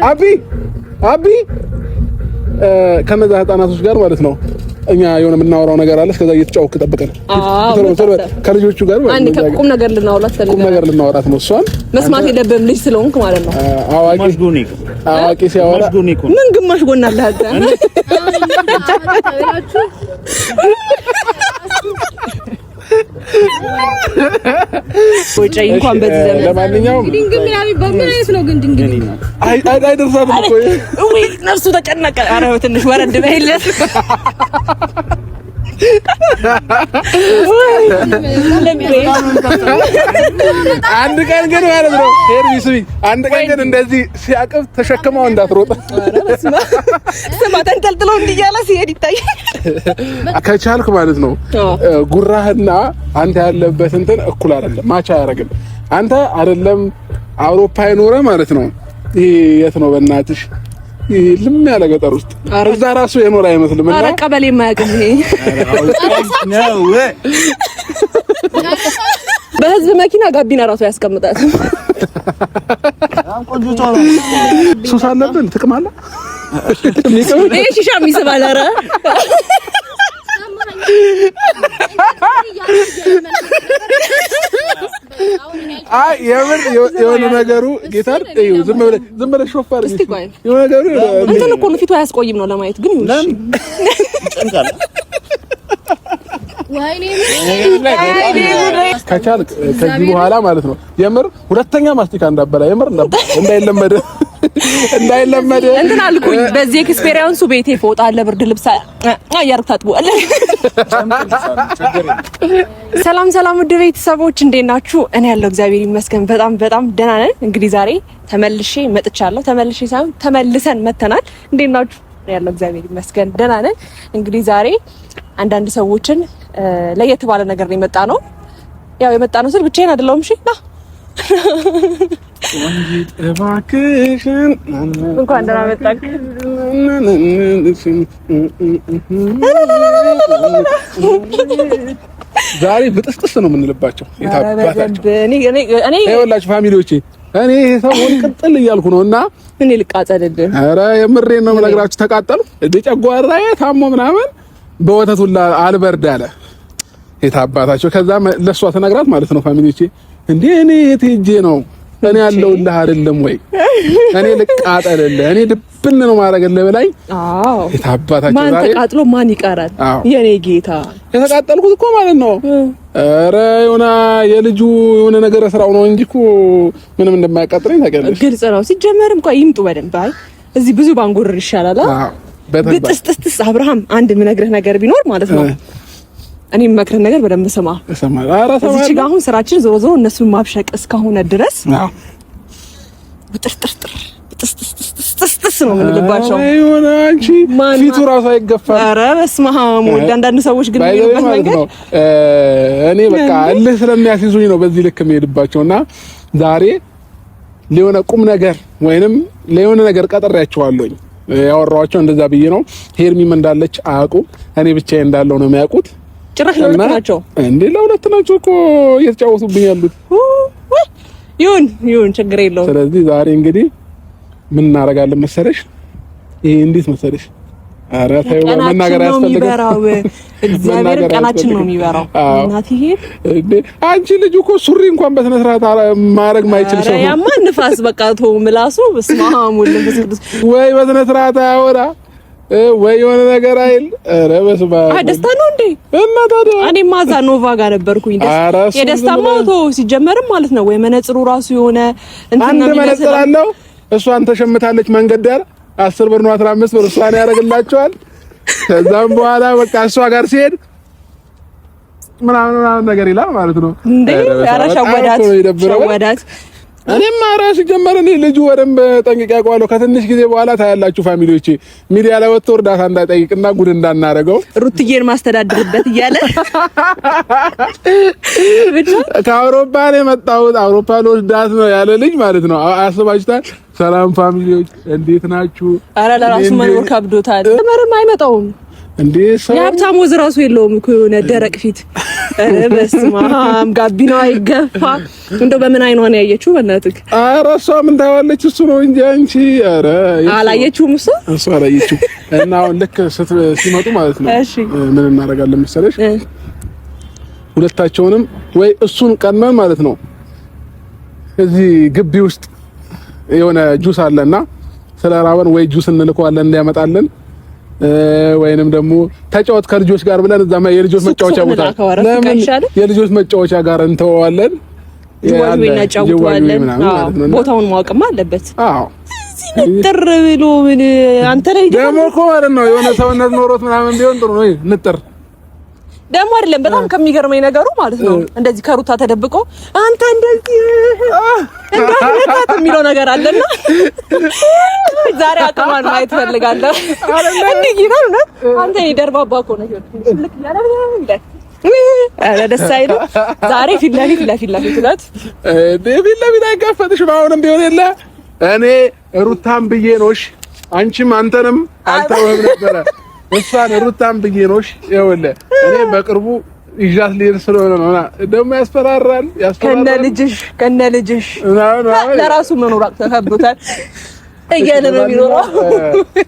አቢ ከነዛ ህፃናቶች ጋር ማለት ነው እኛ የሆነ የምናወራው ነገር አለ። እስከዛ እየተጫወክ ተጠብቀን ከልጆቹ ጋር አንዴ ቁም ነገር ልናወራት ነው። እሷን መስማት የለብህም ልጅ ስለሆንክ ማለት ነው። አዋቂ ሲያወራ ምን ግማሽ ጎን አለ አንተ ወጪ እንኳን በዚህ ዘመን ለማንኛውም ድንግል ምናምን በማየት ነው። ግን ድንግል አይደርሳትም እኮ ወይ ነፍሱ ተጨነቀ። ኧረ ትንሽ ወረድ በይለት። አንድ ቀን ግን ማለት ነው ሄርሚስቢ አንድ ቀን ግን እንደዚህ ሲያቅፍ ተሸክመው እንዳትሮጥ። ስማ ተንጠልጥሎ እንዲያለ ሲሄድ ይታያል። ከቻልክ ማለት ነው ጉራህና አንተ ያለበት እንትን እኩል አይደለም፣ ማቻ አያደርግም። አንተ አይደለም አውሮፓ ይኖረ ማለት ነው። ይሄ የት ነው በእናትሽ ልም ያለ ገጠር ውስጥ እዛ ራሱ የኖረ አይመስልም። እና ቀበሌ የማያውቅም ይሄ ነው። በህዝብ መኪና ጋቢና ራሱ ያስቀምጣል። ሱስ አለብን ትቅማለህ። ይሄ ሺሻ የሚስባል። ኧረ አይ የምር የሆነ ነገሩ ጌታን ዝም ብለህ ሾፍ አድርግ። እስቲ ቆይ የሆነ ነገሩ እንትን እኮ ነው ፊቱ አያስቆይም ነው ለማየት ግን ይሁን ይጨንቃል። ከቻልክ ከዚህ በኋላ ማለት ነው የምር ሁለተኛ ማስቲካ እንዳበላ የምር እንዳይለመድ እንትን አልኩኝ። በዚህ ኤክስፔሪያንሱ ቤቴ ፎጣ አለ፣ ብርድ ልብስ አያርክ ታጥቧል። ሰላም ውድ ቤተሰቦች እንዴት ናችሁ? እኔ ያለው እግዚአብሔር ይመስገን በጣም ደህና ነን። እንግዲህ ዛሬ ተመልሼ መጥቻለሁ። ሳይሆን ተመልሰን መተናል። እንዴት ናችሁ? እኔ ያለው እግዚአብሔር ይመስገን ደህና ነን። እንግዲህ ዛሬ አንዳንድ ሰዎችን ለየት ባለ ነገር ነው የመጣ ነው። ያው የመጣ ነው ስል ብቻዬን አይደለሁም። እሺ ና ወንጂት እባክሽን እንኳን ደህና መጣክ። ዛሬ ብጥስጥስ ነው የምንልባቸው የታባታቸው። እኔ ይኸውላችሁ ፋሚሊዎቼ እኔ ሰሞን ቅጥል እያልኩ ነውና እኔ ልቃጠልልህ። ኧረ የምሬን ነው የምነግራችሁ። ተቃጠሉ ጨጓራዬ ታሞ ምናምን በወተቱላ አልበርድ አለ የታባታቸው። ከዛ ለሷ ተነግራት ማለት ነው ፋሚሊዎቼ እንዴ እኔ የት ሄጄ ነው እኔ ያለውልህ አይደለም ወይ እኔ ልቃጠልልህ እኔ ድብን ነው ማረግልህ በላይ። አዎ የታባታቸው ማን ተቃጥሎ ማን ይቀራል? የኔ ጌታ የተቃጠልኩት እኮ ማለት ነው። ኧረ የልጁ የሆነ ነገር ስራው ነው እንጂ እኮ ምንም እንደማያቃጥለኝ ታውቂያለሽ። ግልጽ ነው። ሲጀመርም ቆይ ይምጡ በደንብ። አይ እዚህ ብዙ ባንጎርር ይሻላል። ብጥስጥስ አብርሃም አንድ የምነግርህ ነገር ቢኖር ማለት ነው እኔ የምመክርህ ነገር በደንብ ስማ። እዚህ ጋር አሁን ስራችን ዞሮ እነሱን ማብሸቅ እስከሆነ ድረስ ብጥርጥር ብጥስጥስ ነው የምንልባቸው። አይሆነ አንቺ ፊቱ ራሱ አይገፋም። ኧረ በስመ አብ ወልድ። አንዳንድ ሰዎች ግን የሚሄዱበት መንገድ እኔ በቃ እልህ ስለሚያስይዙኝ ነው በዚህ ልክ የሚሄድባቸውና ዛሬ ለሆነ ቁም ነገር ወይንም ለሆነ ነገር ቀጥሬያቸዋለሁኝ። ያወራኋቸው እንደዛ ብዬ ነው። ሄርሚም እንዳለች አያውቁም። እኔ ብቻዬ እንዳለው ነው የሚያውቁት። ጭራሽ ለሁለት ናቸው እንዴ? ለሁለት ናቸው እኮ እየተጫወቱብኝ ያሉት። ይሁን ችግር የለውም። ስለዚህ ዛሬ እንግዲህ ምን እናደርጋለን መሰለሽ? ይሄ እንዴት መሰለሽ? ኧረ ተይው መናገር አያስፈልግም። እግዚአብሔር ቀናችን ነው የሚበራው። እናትዬ እንዴ አንቺ ልጅ እኮ ሱሪ እንኳን በስነ ስርዓት ማድረግ ማይችል ሰው ነው። ያማ ንፋስ በቃ ተው ምላሱ በስማሙ ለምስክዱስ ወይ በስነ ስርዓት አያወራ ወይ የሆነ ነገር አይል። ኧረ በስመ አብ ደስታ ነው እንዴ? እና ታዲያ እኔ ማዛ ኖቫ ጋር ነበርኩኝ። የደስታ ሞቶ ሲጀመርም ማለት ነው ወይ መነጽሩ ራሱ የሆነ እንትና መነጽር አለው። እሷን ተሸምታለች መንገድ ዳር 10 ብር ነው 15 ብር እሷን ያደርግላቸዋል። ከዛም በኋላ በቃ እሷ ጋር ሲሄድ ምናምን ነገር ይላል ማለት ነው እንዴ? ኧረ ሸወዳት እኔማ ራሱ ጀመረ። እኔ ልጁ ወደም ጠንቅቄ አውቀዋለሁ። ከትንሽ ጊዜ በኋላ ታያላችሁ ፋሚሊዎቼ ሚዲያ ላይ ወጥቶ እርዳታ እንዳይጠይቅና ጉድ እንዳናረገው ሩትዬን ማስተዳድርበት እያለ ከአውሮፓ ነው የመጣሁት አውሮፓ ልወስዳት ነው ያለ ልጅ ማለት ነው። አስባችሁታል? ሰላም ፋሚሊዎች እንዴት ናችሁ? ኧረ ለራሱ መኖር ከብዶታል። ተመረም አይመጣውም እንዴ? ሰው የሀብታም ወዝ ራሱ የለውም እኮ የሆነ ደረቅ ፊት በስመ አብ ጋቢናው አይገፋ። እንደው በምን አይኗ ነው ያየችው? በእናትህ ኧረ እሷ ምን ታያለች? እሱ ነው እንጂ አንቺ ኧረ አላየችውም። እሱ አላየችው። እና አሁን ልክ ሲመጡ ማለት ነው ምን እናደርጋለን መሰለሽ? ሁለታቸውንም ወይ እሱን ቀድመን ማለት ነው እዚህ ግቢ ውስጥ የሆነ ጁስ አለና ስለራበን ወይ ጁስ እንልከዋለን እንዲያመጣልን ወይንም ደግሞ ተጫወት ከልጆች ጋር ብለን እዛ የልጆች መጫወቻ ቦታ ለምን የልጆች መጫወቻ ጋር እንተዋለን። ቦታውን ማወቅማ አለበት። አዎ ንጥር ብሎ ምን አንተ ላይ ደግሞ እኮ ማለት ነው የሆነ ሰውነት ኖሮት ምናምን ቢሆን ጥሩ ነው። ንጥር ደግሞ አይደለም። በጣም ከሚገርመኝ ነገሩ ማለት ነው እንደዚህ ከሩታ ተደብቆ አንተ እንደዚህ እንዳትነካት የሚለው ነገር አለና ዛሬ አቅማን ማየት ፈልጋለሁ። እንዴ ይላል ነው አንተ ይደርባባ እኮ ነው ልክ ያለ እንደ አረ ደስ አይልም። ዛሬ ፊት ለፊት አይጋፈጥሽም። አሁንም ቢሆን የለ እኔ ሩታን ብዬ ነውሽ አንቺም አንተንም አልተወህም ነበረ። እሷን ሩታን ብዬ ነውሽ ይኸውልህ እኔ በቅርቡ ይዣት ልሄድ ስለሆነ ነው። ደግሞ ያስፈራራል ከነ ልጅሽ ለራሱ መኖር ተከብቷል እያለ ነው የሚኖረው።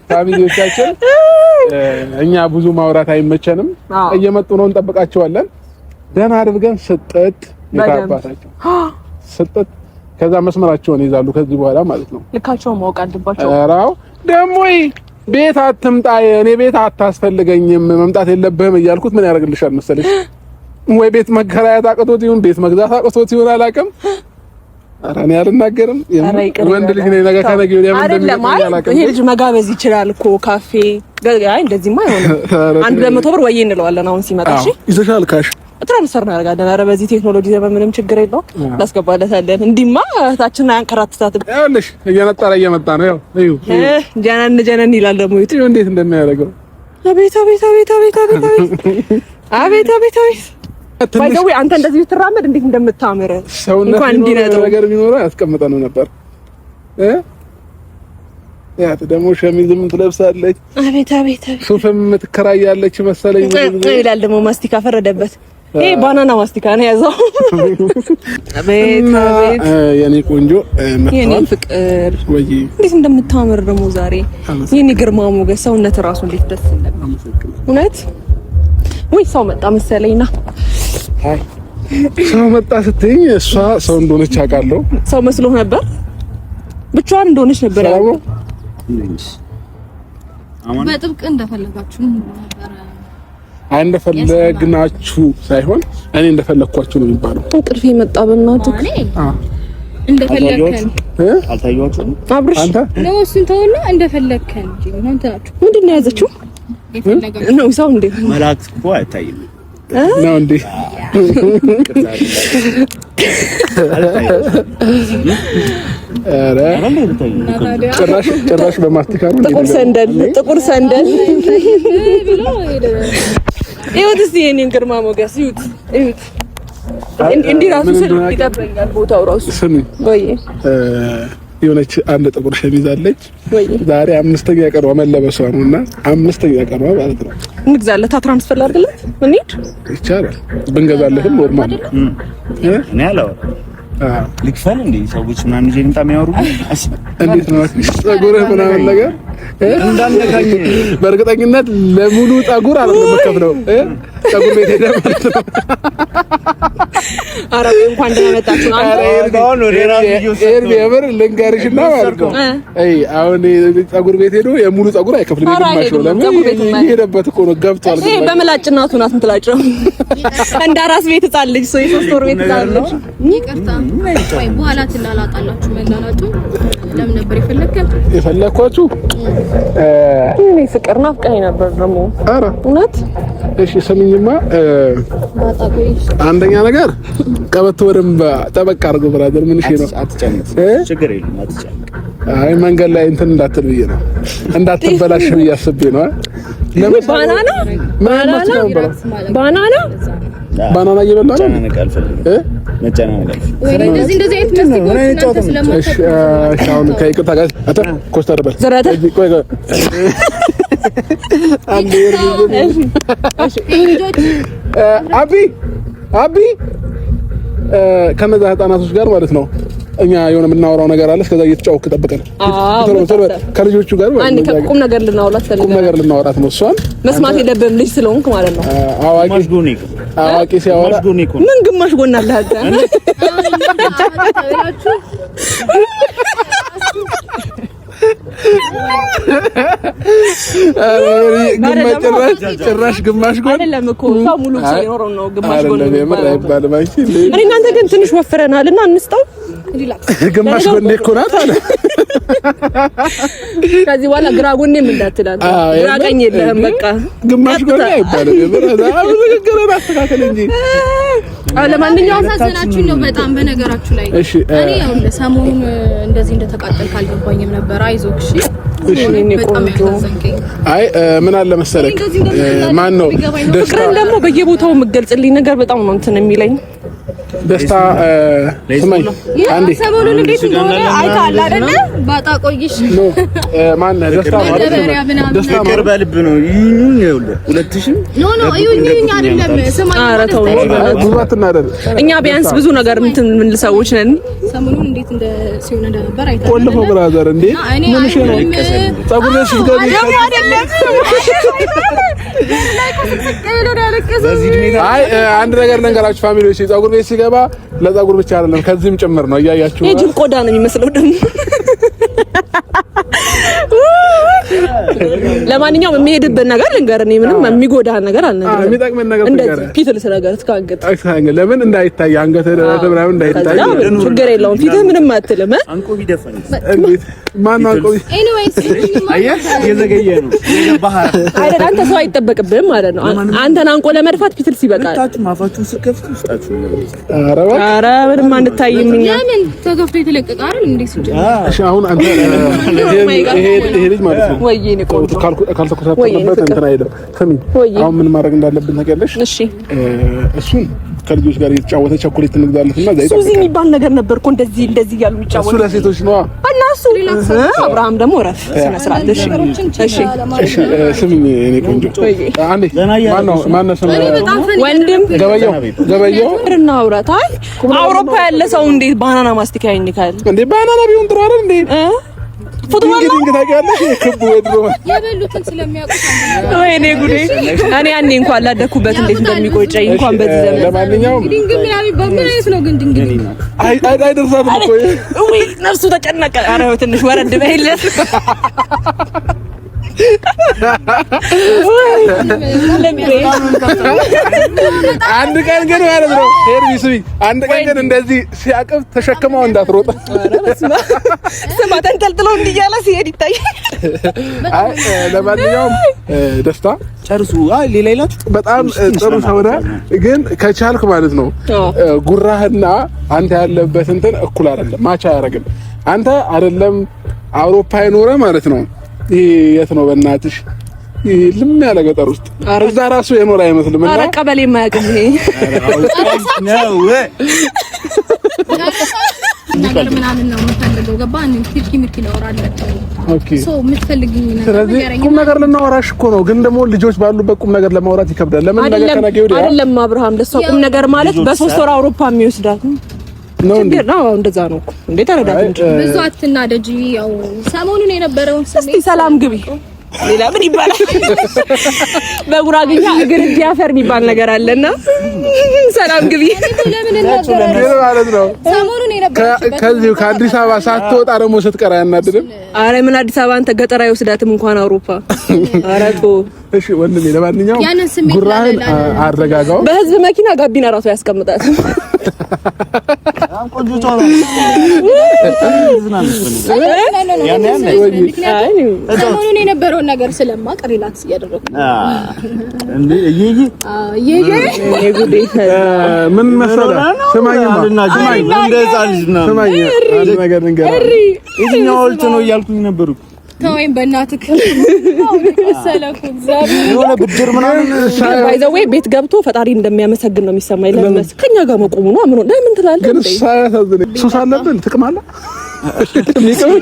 ፋሚሊዎቻችን እኛ ብዙ ማውራት አይመቸንም። እየመጡ ነው እንጠብቃቸዋለን። ደህና አድርገን ስጠት የታባታቸው ስጠት ከዛ መስመራቸውን ይዛሉ። ከዚህ በኋላ ማለት ነው ልካቸውን ማወቅ አለባቸው። አራው ደግሞ ቤት አትምጣ፣ እኔ ቤት አታስፈልገኝም፣ መምጣት የለብህም እያልኩት ምን ያደርግልሻል መሰለሽ? ወይ ቤት መከራየት አቅቶት ይሁን ቤት መግዛት አቅቶት ይሁን አላውቅም። ኧረ እኔ አልናገርም። ወንድ ልጅ ነኝ። ነገ ከነገ ወዲያ ምን እንደሚያደርግ አላውቅም። ይሄ ልጅ መጋበዝ ይችላል እኮ ካፌ። አይ እንደዚህማ አይሆንም። 100 ብር ወይ እንለዋለን አሁን ሲመጣ። እሺ ይዘሻል ካሽ ትራንስፈር እናደርጋለን። ኧረ በዚህ ቴክኖሎጂ ዘመን ምንም ችግር የለውም፣ እናስገባለታለን። እንዲማ እህታችንን አያንከራትታትም። ይኸውልሽ እየነጠረ እየመጣ ነው። ያው እዩ ጀነን ይላል ደግሞ ይቱ እንዴት እንደሚያደርገው። አቤት ባይዘው አንተ እንደዚህ ብትራመድ እንዴት እንደምታምር እንኳን እንዲነጥሩ ነገር ቢኖረው ያስቀምጠነው ነበር። ያት ደግሞ ሸሚዝም ትለብሳለች። አቤት ሱፍም ትከራያለች መሰለኝ ይላል ደግሞ ማስቲካ ፈረደበት። ይሄ ባናና ማስቲካ ነው ያዘው። አቤት የኔ ቆንጆ የኔ ፍቅር ወይ እንዴት እንደምታምር ደግሞ ዛሬ የኔ ግርማ ሞገስ ሰውነት ራሱ እንዴት ደስ እንደሚል እውነት። ወይ ሰው መጣ መሰለኝና አይ ሰው መጣ ስትይኝ እሷ ሰው እንደሆነች አውቃለሁ። ሰው መስሎ ነበር ብቻዋን እንደሆነች ነበር ያለው። በጥብቅ እንደፈለጋችሁ ነበር። አይ እንደፈለግናችሁ ሳይሆን እኔ እንደፈለኳችሁ ነው የሚባለው። እንቅልፍ መጣ በእናትህ። እንደፈለከን አልታያችሁም? አብርሽ አንተ ነው እሱን ተውና እንደፈለከን እንጂ እናንተ ናችሁ። ምንድን ነው ያዘችው? ነው ሰው እንዴ? መላእክት እኮ አይታይም ነው እንዴ? አረ ጭራሽ በማስቲካ ነው። ጥቁር ሰንደል ይሁት እስቲ የኔን ግርማ ሞገስ ይሁት እንዲህ ራሱ ይጠበኛል ቦታው ራሱ። ስሚ ወይ የሆነች አንድ ጥቁር ሸሚዝ አለች። ዛሬ 5ኛ ቀኗ መለበሷ ነውና 5ኛ ቀኗ ማለት ነው። እንግዛለታ ትራንስፈር ላድርግለት ምን ይቻላል? ብንገዛለትም ኖርማል ነው። እኔ አላው ልክፈል እንዴ ሰዎች ምናምን ይዤ ልምጣ የሚያወሩ እንዴት ነው ፀጉርህ ምናምን ነገር እንዳንነካኝ። በእርግጠኝነት ለሙሉ ፀጉር አይደለም የምከፍለው ፀጉር ቤት ሄደህ ማለት ነው። ኧረ እንኳን ደህና መጣችሁ። የምር ልንገርሽና ማለት ነው አሁን ፀጉር ቤት ሄዶ የሙሉ ፀጉር አይከፍልም። ይገባሽ ነው ለምን ይሄደበት እኮ ነው ገብቷል። ይሄ በመላጭ እናቱ ናት እንትላጭው እንደ አራስ ቤት ህፃን ልጅ ሰው የ3 ወር ቤት ህፃን ልጅ ይቅርታ ወይ በኋላ ትላላጣላችሁ። መላላጡ ለምን ነበር የፈለኳችሁ? እኔ ፍቅር ናፍቀኝ ነበር ደግሞ። ኧረ እውነት እሺ ስሚኝማ፣ አንደኛ ነገር ቀበቶ በደንብ ጠበቅ አድርገው ብራዘር። ምን እሺ ነው አትጨነቅ፣ ችግር የለም አትጨነቅ። አይ መንገድ ላይ እንትን እንዳትል ብዬ ነው እንዳትበላሽ ብዬ አስቤ ነው። ለምን ባናና ባናና እየበላ ነው። መጨናነቅ ወይ እንደዚህ አይነት አሁን ከይቅርታ ጋር አታ ኮስተር በል ቆይ አንዴ አቢ አቢ ከነዛ ህፃናቶች ጋር ማለት ነው እኛ የሆነ የምናወራው ነገር አለ። እስከዛ እየተጫወክ ጠብቀን ከልጆቹ ጋር አንድ ቁም ነገር ልናወራት ነው። እሷን መስማት የለብህም ልጅ ስለሆንክ ማለት ነው። አዋቂ ሲያወራ ምን ግማሽ ጎን አለ አንተ ጭራሽ ግማሽ ጎን አይደለም እኮ ሰው ሙሉ ሲኖረው ነው ግማሽ ጎን አይባልም። እኔ እናንተ ግን ትንሽ ወፍረናልና እንስጠው ግማሽ ጎን እኮ ናት አለ። ከዚህ በኋላ ግራ ጎኔም እንዳትላል ግራ ቀኝ የለህም በቃ ግማሽ ጎን አይባልም። ንግግርን አስተካክል እንጂ ለማንኛውም ሳዘናችሁ ነው በጣም በነገራችሁ ላይ እኔ ያው ሰሞኑን እንደዚህ እንደተቃጠልክ አልገባኝም ነበር። አይዞክ እሺ በጣም ያሳዘንከኝ። አይ ምን አለ መሰለክ ማን ነው ፍቅርን ደግሞ በየቦታው የምገልጽልኝ ነገር በጣም ነው እንትን የሚለኝ ደስታ ስማኝ አንዴ ሰሞኑን እንዴት እንደሆነ አይተሃል አይደለ? ባጣ ቆይሽ ማን ደስታ ማለት ነው። ደስታ ነገር በልብ ነው ይሁን ይኸውልህ 2000 ኖ ይሁን አይደለም። ስማኝ ጉባትና አይደል እኛ ቢያንስ ብዙ ነገር ምን ሰዎች ነን። ሰሞኑን እንዴት ሲሆን እንደነበር አይተሃል። ቆልፎ ብራዘር እንዴ ምን ሽ ነው ጸጉርሽ ገቢ አይደለም። አይ አንድ ነገር ልንገራችሁ ፋሚሊዎች ጸጉር ቤት ሲገባ ለጸጉር ብቻ አይደለም ከዚህም ጭምር ነው። እያያችሁ የጅብ ቆዳ ነው የሚመስለው ደግሞ። ለማንኛውም የሚሄድበት ነገር ልንገር፣ እኔ ምንም የሚጎዳ ነገር አልነገርም። የሚጠቅመን ነገር እንደዚህ ፊትልስ ነገር እስካንገት ለምን እንዳይታይ አንገት ምናምን እንዳይታይ ችግር የለውም። ፊትህ ምንም አትልም። አንቆ ቢደፈን እንዴት ማን አንቆ ኤኒዌይስ አየህ የዘገየ ነው የባህር አይደል? አንተ ሰው አይጠበቅብህም ማለት ነው። አንተን አንቆ ለመድፋት ፊትልስ ይበቃል። ታችሁ ማፋችሁ ስከፍቱ ውስጣችሁ ኧረ ምንም አንታይም። እኛ ለምን ተከፍቶ የተለቀቀ አይደል እንዴ? እሺ አሁን አንተ ይሄ ልጅ ማለት ነው ወይኔ ቆንጆ ካልተኮሳተረበት እንትን አይደለም። ስሚ አሁን ምን ማድረግ እንዳለብን ታውቂያለሽ? እሺ እሱን ከልጆች ጋር እየተጫወተ ቸኮሌት እንግዛለትና ዘይት ሱዚ የሚባል ነገር ነበር እኮ እንደዚህ ያሉ የሚጫወቱ እሱ ለሴቶች ነው እና እሱ አብርሃም ደግሞ ረፍ ስነ ስርዓት። እሺ ስሚኝ እኔ ቆንጆ አንዴ ማነው ስም ወንድም ገበየው እና አውራት አይ አውሮፓ ያለ ሰው እንዴት ባናና ማስቲካ ይንካል እንዴ? ባናና ቢሆን ጥሩ አይደል እንዴ? ፉትቦል ነው ታውቂያለሽ? ክቡ ወድሮ የበሉትን ስለሚያውቁት ወይኔ ጉዴ! እኔ ያኔ እንኳን ላደኩበት እንዴት እንደሚቆጨኝ እንኳን በዚህ ዘመን። ለማንኛውም ድንግል ምናምን በመሬት ነው ግን ድንግል አይደርሳትም እኮ ወይ ነፍሱ ተጨነቀ። ኧረ ትንሽ ወረድ በይለት። አንድ ቀን ግን ማለት ነው ሄርቢስቢ አንድ ቀን ግን እንደዚህ ሲያቅፍ ተሸክመው እንዳትሮጥ ስማ ተንጠልጥሎ እንዲያለ ሲሄድ ይታያል። አይ ለማንኛውም ደስታ ጨርሱ። አይ ሌላ ይላችሁ በጣም ጥሩ ሰው ነህ፣ ግን ከቻልክ ማለት ነው ጉራህና አንተ ያለበት እንትን እኩል አይደለም፣ ማቻ አያደርግም። አንተ አይደለም አውሮፓ ይኖረ ማለት ነው የት ነው በእናትሽ ልም ያለ ገጠር ውስጥ እዛ ራሱ የኖረ አይመስልም። እና ቀበሌ የማያውቅም ይሄ ነው ነገር ምናምን ነው የምፈልገው። ገባህ? ትርኪ ምርኪ ላወራለሁ። ኦኬ ሶ የምትፈልጊኝ ነገር ስለዚህ ቁም ነገር ልናወራሽ እኮ ነው። ግን ደግሞ ልጆች ባሉበት ቁም ነገር ለማውራት ይከብዳል። ለምን ነገር ከነገ ወዲያ አይደለም አብርሃም፣ ለሷ ቁም ነገር ማለት በሶስት ወር አውሮፓ የሚወስዳት ነው እንዴ? ነው እንደዛ ነው እኮ እንዴ? ተረዳት እንጂ ብዙ አትናደጂ። ያው ሰሞኑን የነበረውን እስቲ ሰላም ግቢ። ሌላ ምን ይባላል? በጉራግኛ እግር እንዲያፈር የሚባል ነገር አለና ሰላም ግቢ ለምን እናገራለሁ ማለት ነው። ሰሞኑን የነበረው ከዚህ ከአዲስ አበባ ሳትወጣ ደግሞ ስትቀር አያናድድም? አረ ምን አዲስ አበባ አንተ ገጠር አይወስዳትም እንኳን አውሮፓ። አረ ቶ እሺ ወንድሜ፣ ለማንኛውም ጉራህን አረጋጋው። በህዝብ መኪና ጋቢና ራሱ ያስቀምጣት። ቆንጆ ጫራ ሰሞኑን የነበረውን ነገር ስለማቅ ሪላክስ እያደረኩ እንዴ ምን መሰለህ፣ ስማኝማ ስማኝ አንድ ነገር ልንገርህ። የትኛው ወልት ነው እያልኩኝ ነበርኩ። ተወይም በእናትህ ሰለኩ እግዚአብሔር የሆነ ብድር ምናምን ባይዘው ቤት ገብቶ ፈጣሪ እንደሚያመሰግን ነው የሚሰማኝ። ለምን ከኛ ጋር መቆሙ ነው? ለምን ትላለህ? ግን ሳያሳዝን ሱስ አለብን ትቅማለህ።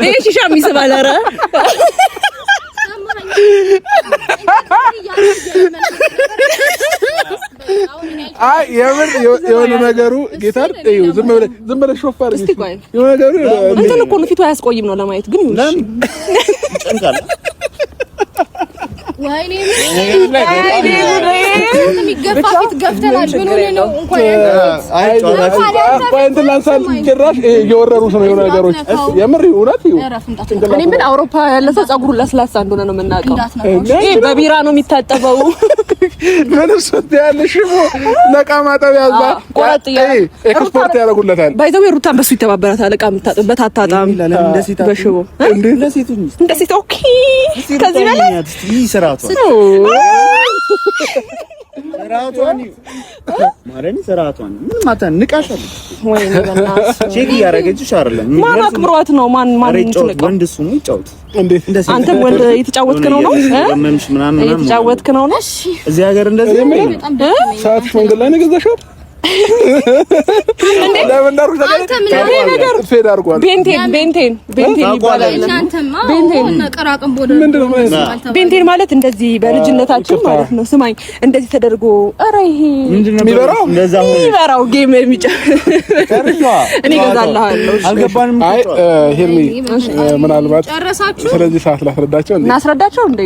ይሄ ሺሻ የሚስባል። ኧረ አይ የምር የሆነ ነገሩ ጌታን ዝም ብለህ ሾፍ አድርግ። እስቲ ቆይ የሆነ ነገሩ እንትን እኮ ነው ፊቱ አያስቆይም ነው ለማየት ግን ይሁን ጨንቃል ወይኔ የሚገፋፊት ገፍተናል ብሎ ነው እንኳን እንትን ላንሳል ጭራሽ እየወረሩ ነው የሆነ ነገሮች የምር እውነት ይሁን እኔ ምን አውሮፓ ያለ ሰው ፀጉሩ ለስላሳ እንደሆነ ነው የምናውቀው ይሄ በቢራ ነው የሚታጠበው ምን ሰጥ ያለሽ ለቃ ማጠቢያ ያዛ ኤክስፖርት ያደርጉለታል ባይዘው ሩታን በሱ ይተባበራታል እቃ የምታጥበት አታጣም በሽቦ እንደ ሴት ኦኬ ከዚህ በላይ ስራቷን ምን ማታ ንቃሻል ወይ ነው በእናትህ ቼክ ያረጋግጥሽ አይደለም ማን አክብሯት ነው ማን ይጭነቀው ወንድ እሱ ነው ይጫወት እንዴት አንተ ወንድ የተጫወትክ ነው የተጫወትክ ነው እዚህ ሀገር እንደዚህ ሰዓት መንገድ ላይ ነው ገዛሽው ለምን ዳርኩ ነገር ፌድ አድርጓል ቤንቴን ይባላል ቤንቴን ማለት እንደዚህ በልጅነታችን ማለት ነው ስማኝ እንደዚህ ተደርጎ ኧረ ይሄ የሚበራው ጌም እኔ እገዛልሃለሁ አልገባንም አይ ሄርሚ ምናልባት ስለዚህ ሰዓት ላስረዳቸው እንዴ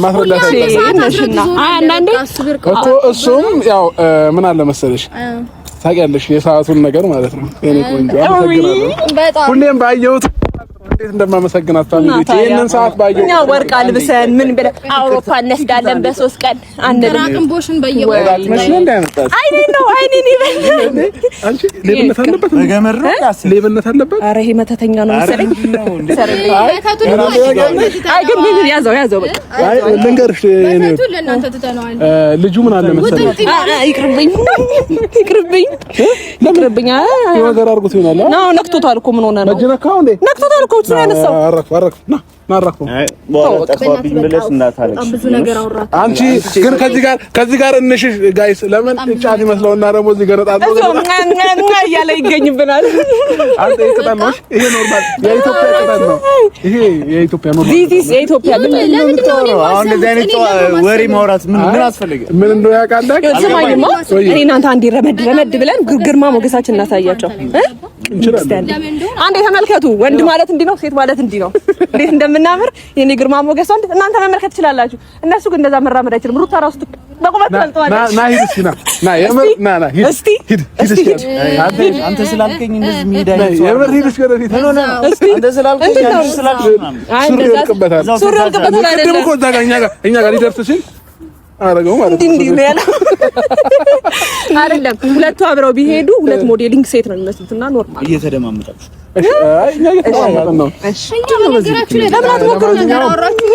ማስረዳታችን አንዳንዴ እኮ እሱም ያው ምን አለ መሰለሽ ታውቂያለሽ የሰዓቱን ነገር ማለት ነው የኔ ቆንጆ አመሰግናለሁ ሁሌም ባየሁት እንዴት እንደማመሰግናት ታምጪ ይሄንን ሰዓት ባየሁት እኛ ወርቅ አልብሰን ምን ብለ አውሮፓ እንስዳለን በ3 ቀን አንድራቅምቦሽን በየወሩ አይኔን ይበል አንቺ ሌብነት አለበት በገመር ነው ሌብነት አለበት ኧረ ይሄ መተተኛ ነው መሰለኝ አይ ግን ምን ያዘው በቃ አይ ልንገርሽ እኔ ለእናንተ ትተነዋል ልጁ ምን አለ መሰለኝ ይቅርብኝ ነገር አድርጎት ይሆናል ነው ነክቶታል እኮ ምን ሆነ ነው መጀነካው እንዴ ነክቶታል እኮ እሱ ያነሳው አረክ ናራኩ አይ ተቋቢኝ ብለሽ እንዳታለቅሽ ብዙ ነገር አወራክ አንቺ ግን ከዚህ ጋር እንሽሽ ጋይስ ለምን ጫት ይመስለውና ደግሞ እዚህ ገረጣለው ያለ ይገኝብናል አንተ ይቀጣልሽ ይሄ ኖርማል የኢትዮጵያ ቅጣት ነው ይሄ የኢትዮጵያ ኖርማል ዲስ የኢትዮጵያ አሁን እንደዚህ አይነት ወሬ ማውራት ምን አስፈልገ ምን እንደው ያውቃለህ ስማኝማ እኔ እናንተ አንዴ ረመድ ብለን ግርማ ሞገሳችን እናሳያቸው እንችላለን አንዴ ተመልከቱ ወንድ ማለት እንዲህ ነው ሴት ማለት እንዲህ ነው እንዴት እንደምናምር የኔ ግርማ ሞገስ ወንድ እናንተ መመልከት ትችላላችሁ እነሱ ግን እንደዛ መራመድ አይችልም ሩታ ራሱ በቁመት ታልጠዋለች ና ሂድ እስኪ ና የምር ና ሂድ አንተ ስላልከኝ እንደዚህ ሜዳ የምር ሂድ እስኪ ወደፊት አንተ ስላልከኝ አንተ ስላልከኝ ሱሪ ወልቀበታል አይደለም እኮ እዛ ጋር እኛ ጋር ሊደርስ ሲል አረጋው ማለት ነው እንዴ ነው ያለው አይደለም ሁለቱ አብረው ቢሄዱ ሁለት ሞዴሊንግ ሴት ነው የሚመስሉትና ኖርማል እየተደማመጣችሁ አይ እኛ እየተደማመጥን ነው እሺ ነገራችሁ ላይ ለምን አትሞክሩ ነገር አወራችሁ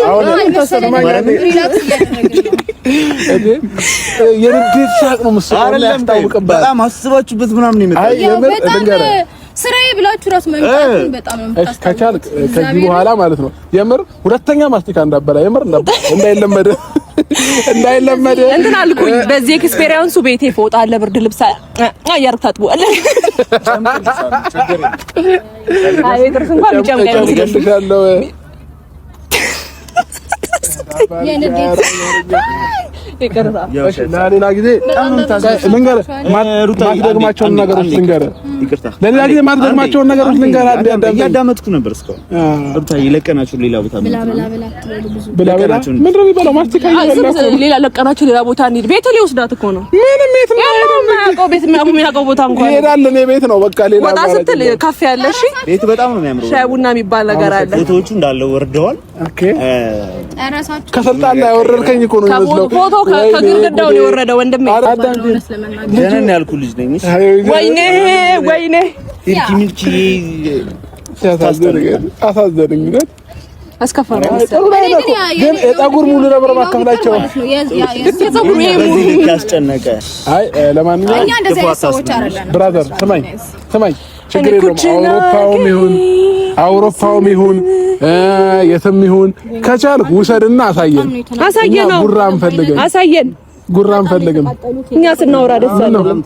የርዴት ሳቅ ነው መስሎኝ ያስታውቅበት በጣም አስባችሁበት ምናምን ይመጣል አይ የምር ድንገር ስራዬ ብላችሁ ራስ መንጣቱን በጣም ነው የምታስበው ከቻልክ ከዚህ በኋላ ማለት ነው የምር ሁለተኛ ማስቲካ እንዳበላ የምር እንዳይለመድ እንትን አልኩኝ በዚህ ኤክስፔሪያንሱ ቤቴ ፎጣ አለ ብርድ ልብስ አያርክ ታጥቦአለ አይ ድረስ እንኳን ይጨምቃል ለሌላ ጊዜ ልንገርህ ማትደግማቸውን ነገሮች ልንገርህ ለሌላ ጊዜ ማትደግማቸውን ነገሮች ልንገርህ እያዳመጥኩ ነበር እስካሁን ሩታ ይለቀናችሁ ሌላ ቦታ ብላ ምንድን ነው የሚባለው ማስቲካ ሌላ ለቀናችሁ ሌላ ቦታ እንሂድ ቤት ሊወስዳት እኮ ነው ምንም ቤት ነው ቤት የሚያውቀው ቦታ እንኳን ይሄዳል እኔ ቤት ነው በቃ ሌላ ወጣ ስትል ካፌ አለ እሺ ቤት በጣም ነው የሚያምረው ሻይ ቡና የሚባል ነገር አለ ፎቶዎቹ እንዳለ ወርደዋል ኦኬ ከሰልጣን ላይ ያወረድከኝ እኮ ነው የሚመስለው ፎቶ ከግድግዳው ነው የወረደው ወንድሜ ደህና ያልኩ ልጅ ነኝ ወይኔ ሚልኪ አሳዘነኝ አስከፋኝ ግን የፀጉር ሙሉ ነበር ማከፍላቸው የፀጉር ሙሉ ያስጨነቀ አይ ለማንኛውም እኛ እንደዚህ አይነት ሰዎች አይደለም ብራዘር ስማኝ ችግር የለውም አውሮፓውም ይሁን የትም ይሁን ከቻልክ ውሰድና አሳየን ነው ጉራ እንፈልገን ጉራ አንፈልግም። እኛ ስናወራ ደስ አይደለም።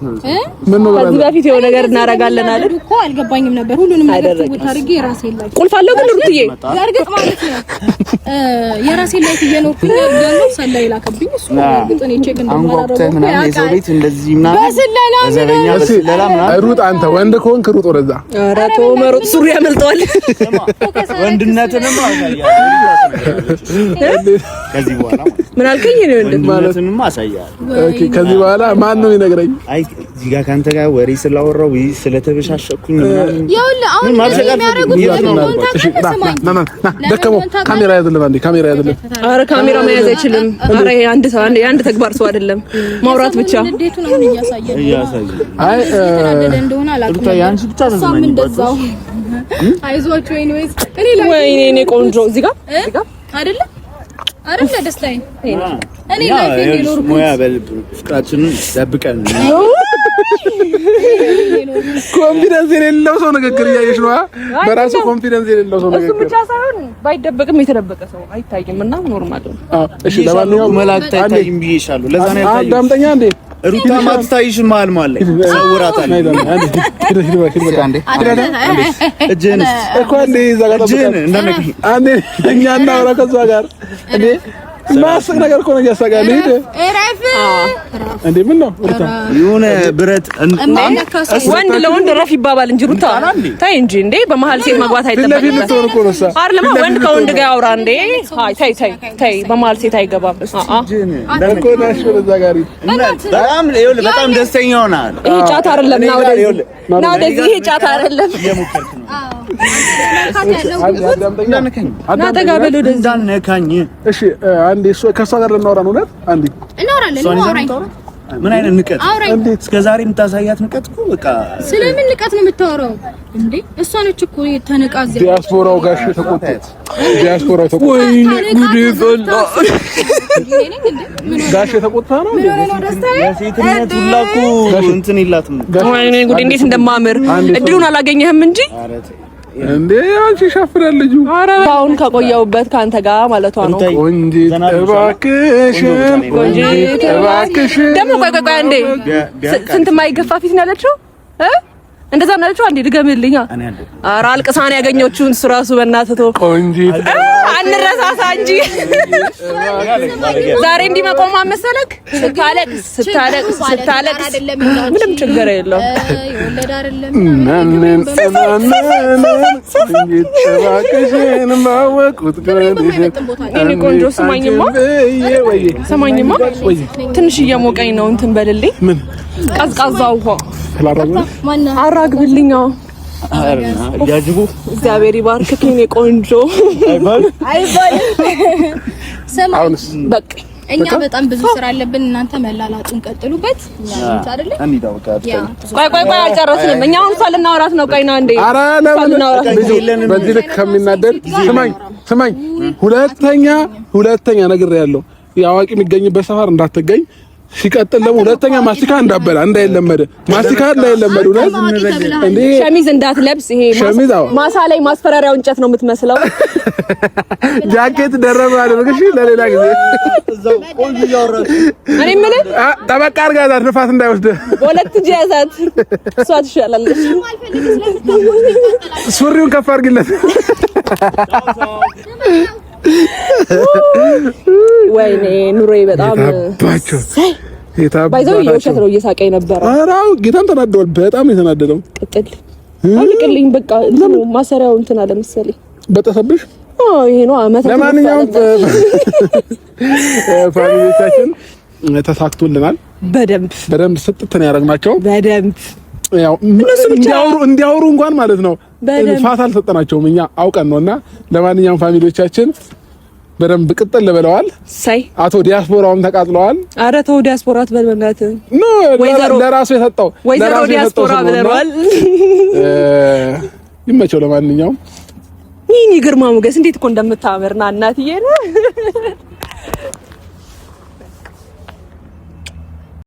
ምን ነው ከዚህ በፊት የሆነ ነገር እናደርጋለን አይደል እኮ አልገባኝም ነበር። ሁሉንም ነገር ታርጌ የራሴ ላይ ቁልፍ አለው ግን ሩትዬ እርግጥ ማለት ነው የራሴ ላይ እየኖርኩኝ ያለው ሰላይ ላከብኝ እሱ እርግጥ እኔ ቼክ እንደማደርገው ምናምን የሰው ቤት እንደዚህ ምናምን ዘበኛ በስለላ ምናምን ሩጥ አንተ ወንድ ከሆንክ ሩጥ ወደዛ። ኧረ ተው መሮጥ ሱሪ ያመልጠዋል። ወንድነትንም አሳያለሁ ከዚህ በኋላ ምን አልከኝ ነው ወንድነትንም አሳያለሁ። ኦኬ ከዚህ በኋላ ማን ነው ይነግረኝ? አይ እዚህ ጋር ካንተ ጋር ወሬ ስላወራው ስለተበሻሸኩኝ ምናምን ይኸውልህ አሁን የሚያደርጉት ደከመው። ካሜራ ያዘልህ አንዴ ካሜራ ያዘልህ። ኧረ ካሜራ መያዝ አይችልም። ኧረ አንድ ሰው አንድ ተግባር ሰው አይደለም ማውራት ብቻ። እንዴት ነው እያሳየ አይ እንደሆነ አላውቅም። ያንቺ ብቻ ነው እንደዛው አይዟችሁ ኤኒዌይስ እኔ ላይ ወይኔ እኔ ቆንጆ እዚህ ጋር አይደለ አይደለ ደስታዬ እኔ ላይ ፌኖር ሙያ ፍቅራችንን ደብቀን ኮንፊደንስ የሌለው ሰው ንግግር እያየሽ ነው። በራሱ ኮንፊደንስ የሌለው ሰው ንግግር እሱ ብቻ ሳይሆን ባይደበቅም የተደበቀ ሰው አይታይም እና ኖርማል ነው። እሺ ለማንኛውም መላእክት አይታይም ብዬሻለሁ። ለዛ ነው አይታይም። አዳምጠኛ እንዴ ሩታ ማትታይሽ ማል ሰውራታል። እጄን እኮ እንደ እዛ ጋር አንዴ እኛ እናውራ ከዛ ጋር እንዴ ማስቅ ነገር እኮ ነው እያሳጋል። ሄደ እንዴ ምን ነው ሩታ የሆነ ብረት ወንድ ለወንድ ረፍ ይባባል እንጂ ሩታ ታይ እንጂ እንዴ በመሀል ሴት መግባት አይጠበቅም። አይደለም ወንድ ከወንድ ጋር ያውራ እንዴ። አይ ታይ በመሀል ሴት አይገባም። እኮ ናሽ ወደዛ ጋር በጣም ደስተኛ ሆናል። ይሄ ጫት አይደለም ና ወደዚህ ይሄ ጫት አይደለም። ና ተጋበሉ እንዳነካኝ እሺ አንዴ ከሷ ጋር ልናወራ ነው አይደል? አንዴ እናወራለን። ምን አይነት ንቀት እንዴት እስከዛሬ የምታሳያት ንቀት እኮ በቃ ስለምን ንቀት ነው የምታወራው እንዴ? እሷ ነች እኮ ተነቃዘ ዲያስፖራው ጋሽ ተቆጣት። ዲያስፖራው ተቆጣ ወይ ጉድ ይፈላ ጋሽ ተቆጣ ነው የሴትነት ሁላኩ እንትን ይላትም ወይ ጉድ እንዴት እንደማምር እድሉን አላገኘህም እንጂ እንዴ አንቺ ሸፍረል ልጁ ኧረ አሁን ከቆየውበት ካንተ ጋር ማለቷ ነው። ቆንጂት እባክሽ ቆንጂት እባክሽ ደሞ ቆይ እንዴ ስንት ማይገፋ ፊት ነው ያለችው እንደዛ ነው ያለችው። አንዴ ድገምልኛ። ኧረ አልቅሳን ያገኘችውን እሱ ራሱ በእናትህ ተው ቆንጂት አንረሳሳ እንጂ ዛሬ እንዲህ መቆም መሰለክ ስታለቅስ ምንም ችግር የለው ይወለድ አይደለም እኔ ቆንጆ ስማኝማ ትንሽ እየሞቀኝ ነው እንትን በልልኝ ምን ቀዝቃዛ ውሃ አራግብልኝ። ያጅቡ እግዚአብሔር ይባርክክ የኔ ቆንጆ አይባል ሰማውስ በቃ እኛ በጣም ብዙ ስራ አለብን። እናንተ መላላጡን ቀጥሉበት። እኛ እንት አይደለ ቆይ አልጨረስንም። እኛ አሁን ሳልናወራት ነው። ቆይና እንዴ ኧረ ለምን በዚህ ልክ ከሚናደድ ስማኝ ሁለተኛ ነግሬያለሁ። ያዋቂ የሚገኝበት ሰፈር እንዳትገኝ። ሲቀጥል ደግሞ ሁለተኛ ማስቲካ እንዳበላ እንዳይለመደ ማስቲካ እንዳይለመደ ነው እንዴ ሸሚዝ እንዳትለብስ። ይሄ ማሳ ላይ ማስፈራሪያው እንጨት ነው የምትመስለው። ጃኬት ደረብ አድርገሽ ለሌላ ጊዜ እዛው ቆንጆ ያወራሽ እኔ ምን ጠበቃ አድርጋት ንፋስ እንዳይወስድ ሁለት እጅ ያዛት። እሷ ትሻላለች። ሱሪውን ከፍ አድርጊለት። ወይኔ ኑሮዬ በጣም ባይዘው የውሸት ነው እየሳቀኝ ነበር። አራው ጌታን ተናደዋል። በጣም የተናደደው ቅጥል አልቅልኝ በቃ ነው ማሰሪያው እንትን አለ መሰለኝ በተሰብሽ። ይሄ ነው አመት። ለማንኛውም ፋሚሊዎቻችን ተሳክቶልናል። በደንብ ስጥተን ያደረግናቸው በደንብ ያው እንዲያወሩ እንኳን ማለት ነው ፋታ አልሰጠናቸውም እኛ አውቀን ነውና፣ ለማንኛውም ፋሚሊዎቻችን በደንብ ቅጥል ብለዋል። ሳይ አቶ ዲያስፖራውም ተቃጥለዋል። አረ ተው ዲያስፖራ አትበልበላት ነው ለራሱ የሰጠው ወይዘሮ ዲያስፖራ ብለዋል። ይመቸው። ለማንኛውም ይሄ ግርማ ሞገስ እንዴት እኮ እንደምታምርና እናትዬ